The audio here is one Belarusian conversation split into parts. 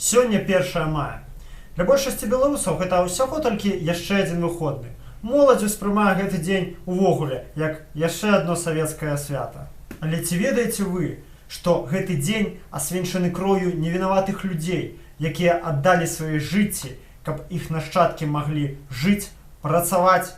Сёння 1 мая. Для большасці беларусаў гэта ўсяго толькі яшчэ адзін выходны. Моладзь успрымае гэты дзень увогуле як яшчэ адно савецкае свята. Але ці ведаеце вы, што гэты дзень асвенчаны кроўю невінаватых людзей, якія аддалі свае жыцці, каб іх нашчадкі маглі жыць, працаваць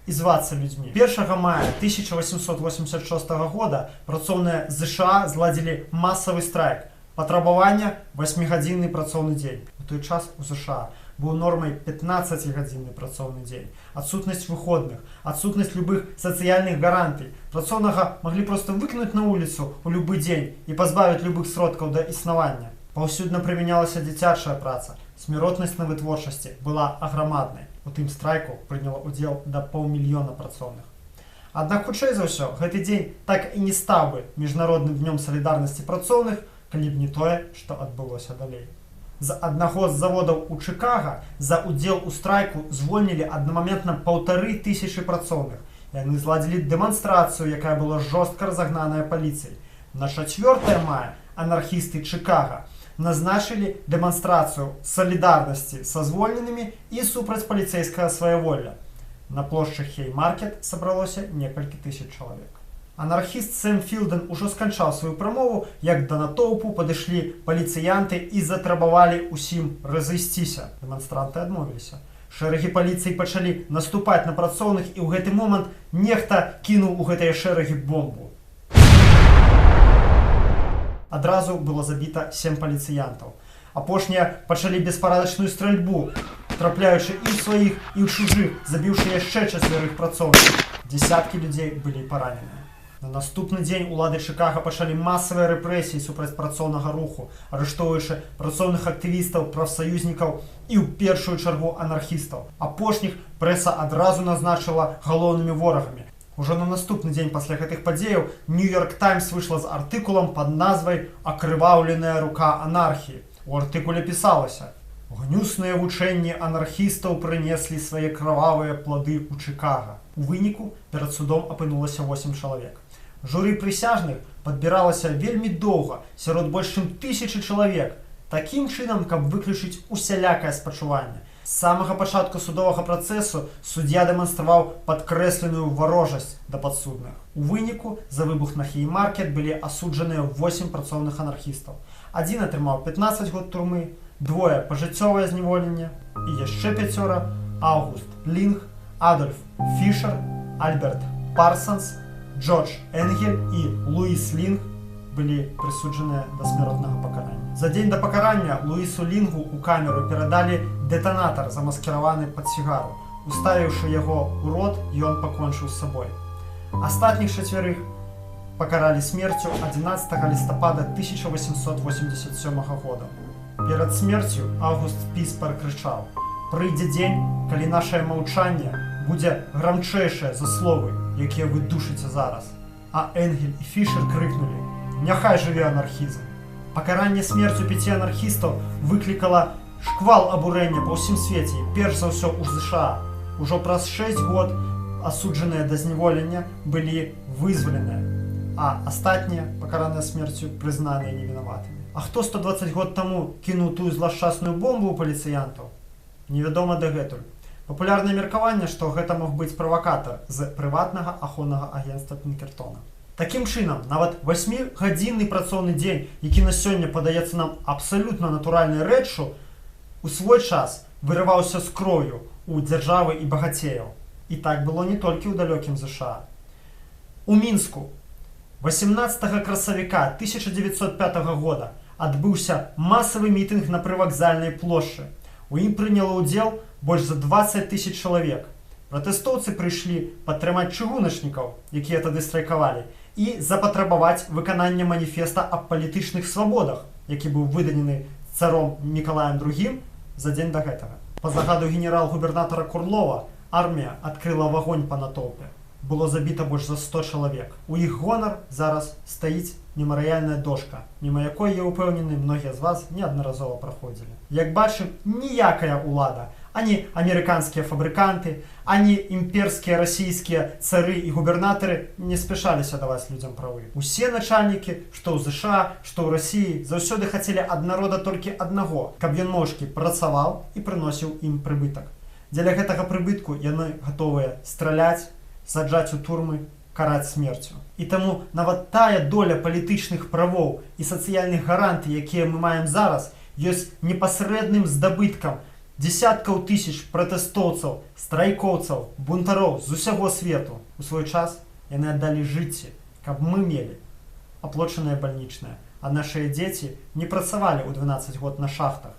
і звацца людзьмі. 1 мая 1886 года працоўныя ЗША зладзілі масавы страйк. Патрабавання 8-гадзінны працоўны дзень. У той час у ЗША быў нормай 15-гадзінны працоўны дзень. Адсутнасць выходных, адсутнасць любых сацыяльных гарантый. Працоўнага маглі проста выкінуць на вуліцу ў любы дзень і пазбавіць любых сродкаў да існавання. Паўсюдна прымянялася дзіцячая праца. Смяротнасць на вытворчасці была аграмаднай. У тым страйку прыняла ўдзел да 500 000 працоўных. Аднак, хутчэй за ўсё, гэты дзень так і не стаў бы міжнародным днём салідарнасці працоўных, калі б не тое, што адбылося далей. З аднаго з заводаў у Чыкага за ўдзел у страйку звольнілі аднамаментна 1500 працоўных. Яны зладзілі дэманстрацыю, якая была жорстка разагнаная паліцыяй. На 4 мая анархісты Чыкага назначылі дэманстрацыю салідарнасці са звольненымі і супраць паліцэйскага сваволля. На плошчы Хеймаркет сабралося некалькі тысяч чалавек. Анархіст Сэм Філден ужо сканчаў сваю прамову, як да натоўпу падышлі паліцыянты і затрабавалі ўсім разысціся. Дэманстранты адмовіліся. Шэрагі паліцыі пачалі наступаць на працоўных, і ў гэты момант нехта кінуў у гэтыя шэрагі бомбу. Адразу было забіта 7 паліцыянтаў. Апошнія пачалі беспарадачную стральбу, трапляючы і ў сваіх, і ў чужых, забіўшы яшчэ 4 працоўных. Дзесяткі людзей былі параненыя. На наступны дзень улады Чыкага пачалі масавыя рэпрэсіі супраць працоўнага руху, арыштоўваючы працоўных актывістаў, прафсаюзнікаў і ў першую чаргу анархістаў. Апошніх прэса адразу назначыла галоўнымі ворагамі. Ужо на наступны дзень пасля гэтых падзеяў Нью-Йорк Таймс выйшла з артыкулам пад назвай «Акрываўленая рука анархіі». У артыкуле пісалася: «Гнюсныя вучэнні анархістаў прынеслі свае крававыя плады ў Чыкага». У выніку перад судом апынулася 8 чалавек. Журы прысяжных падбіралася вельмі доўга, сярод больш чым 1000 чалавек, такім чынам, каб выключыць усялякае спачуванне. З самага пачатку судовага працэсу суддзя дэманстраваў падкрэсленую варожасць да падсудных. У выніку за выбух на Хеймаркет былі асуджаныя 8 працоўных анархістаў. Адзін атрымаў 15 год турмы, двое пажыццёвае зняволенне і яшчэ 5 Аўгуст Лінг, Адольф Фішер, Альберт Парсонс, Джордж Энгель і Луіс Лінг былі прысуджаныя да смяротнага пакарання. За дзень да пакарання Луісу Лінгу ў камеру перадалі дэтанатар, замаскіраваны пад сігару. Уставіўшы яго ў рот, ён пакончыў з сабой. Астатніх 4 пакаралі смерцю 11 лістапада 1887 года. Перад смерцю Аўгуст Піспар крычаў: «Прыйдзе дзень, калі нашае маўчанне будзе грамчэйшае за словы, якія вы душыце зараз». А Энгель і Фішер крыкнулі: «Няхай жыве анархізм». Пакаранне смерцю 5 анархістаў выклікала шквал абурэння па ўсім свеце, перш за ўсё ў ЗША. Ужо праз 6 год асуджаныя да зняволення былі вызваленыя, а астатнія, пакараныя смерцю, прызнаныя невінаватымі. А хто 120 год таму кінуў тую злашчасную бомбу ў паліцыянтаў? Невядома дагэтуль. Папулярнае меркаванне, што гэта мог быць правакатар з прыватнага ахоўнага агенцтва Пінкертона. Такім чынам, нават 8-гадзінны працоўны дзень, які на сёння падаецца нам абсалютна натуральнай рэччу, у свой час вырываўся з кроўю ў дзяржавы і багацеяў. І так было не толькі ў далёкім ЗША. У Мінску 18 красавіка 1905 года адбыўся масавы мітынг на прывакзальнай плошчы. У ім прыняло ўдзел больш за 20 000 чалавек. Пратэстоўцы прыйшлі падтрымаць чыгуначнікаў, якія тады страйкавалі, і запатрабаваць выканання маніфеста аб палітычных свабодах, які быў выданены царом Мікалаем II за дзень да гэтага. Па загаду генерал-губернатара Курлова армія адкрыла вагонь па натоўпе. было забіта больш за 100 чалавек. У іх гонар зараз стаіць мемарыяльная дошка, міма якой, я ўпэўнены, многія з вас неаднаразова праходзілі. Як бачым, ніякая ўлада, ані амерыканскія фабрыканты, ані імперскія расійскія цары і губернатары не спяшаліся даваць людзям правы. Усе начальнікі, што ў ЗША, што ў Расіі, заўсёды хацелі ад народа толькі аднаго, каб ён мошкі працаваў і прыносіў ім прыбытак. Дзеля гэтага прыбытку яны гатовыя страляць, саджаць у турмы, караць смерцю. І таму нават тая доля палітычных правоў і сацыяльных гарантый, якія мы маем зараз, ёсць непасрэдным здабыткам десяткаў тысяч пратэстоўцаў, страйкоўцаў, бунтароў з усяго свету. У свой час яны аддалі жыцці, каб мы мелі аплочанае бальнічнае, а нашыя дзеці не працавалі ў 12 год на шахтах,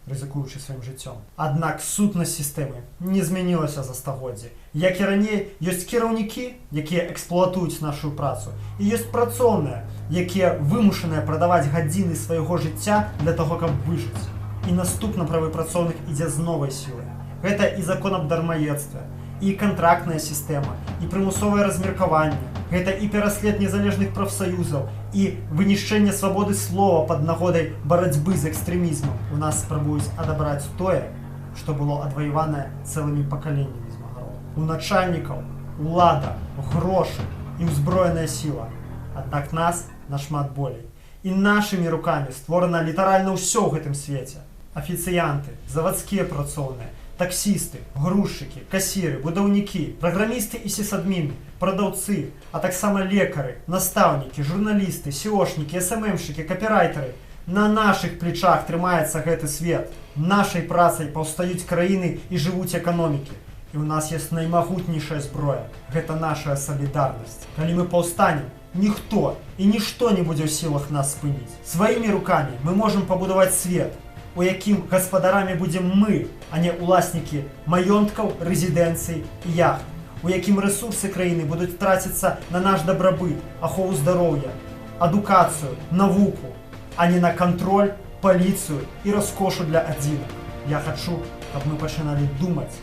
рызыкуючы сваім жыццём. Аднак сутнасць сістэмы не змянілася за стагоддзі. Як і раней, ёсць кіраўнікі, якія эксплуатуюць нашу працу, і ёсць працоўныя, якія вымушаныя прадаваць гадзіны свайго жыцця для таго, каб выжыць. І наступна правы працоўных ідзе з новай сілы. Гэта і закон аб дармаедстве, і кантрактная сістэма, і прымусовае размеркаванне. Гэта і пераслед незалежных прафсаюзаў, і вынішчэнне свабоды слова пад нагодай барацьбы з экстрэмізмам. У нас спрабуюць адабраць тое, што было адваяванае цэлымі пакаленнямі змагароў. У начальнікаў улада, грошы і ўзброеная сіла. Аднак нас нашмат болей. І нашымі рукамі створана літаральна ўсё ў гэтым свеце. Афіцыянты, завадскія працоўныя, таксісты, грузчыкі, касіры, будаўнікі, праграмісты і сісадміны, прадаўцы, а таксама лекары, настаўнікі, журналісты, сеошнікі, СММшчыкі, капірайтары. На нашых плечах трымаецца гэты свет. Нашай працай паўстаюць краіны і жывуць эканомікі. І ў нас ёсць наймагутнейшая зброя. Гэта наша салідарнасць. Калі мы паўстанем, ніхто і нішто не будзе ў сілах нас спыніць. Сваімі рукамі мы можам пабудаваць свет, у якім гаспадарамі будзем мы, а не уласнікі маёнткаў, рэзідэнцый і яхт, у якім рэсурсы краіны будуць траціцца на наш дабрабыт, ахову здароўя, адукацыю, навуку, а не на кантроль, паліцыю і раскошу для адзінак. Я хачу, каб мы пачыналі думаць,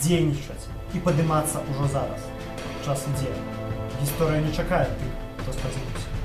дзейнічаць і падымацца ўжо зараз. Час ідзе. Гісторыя не чакае тых, хто спадзяецца.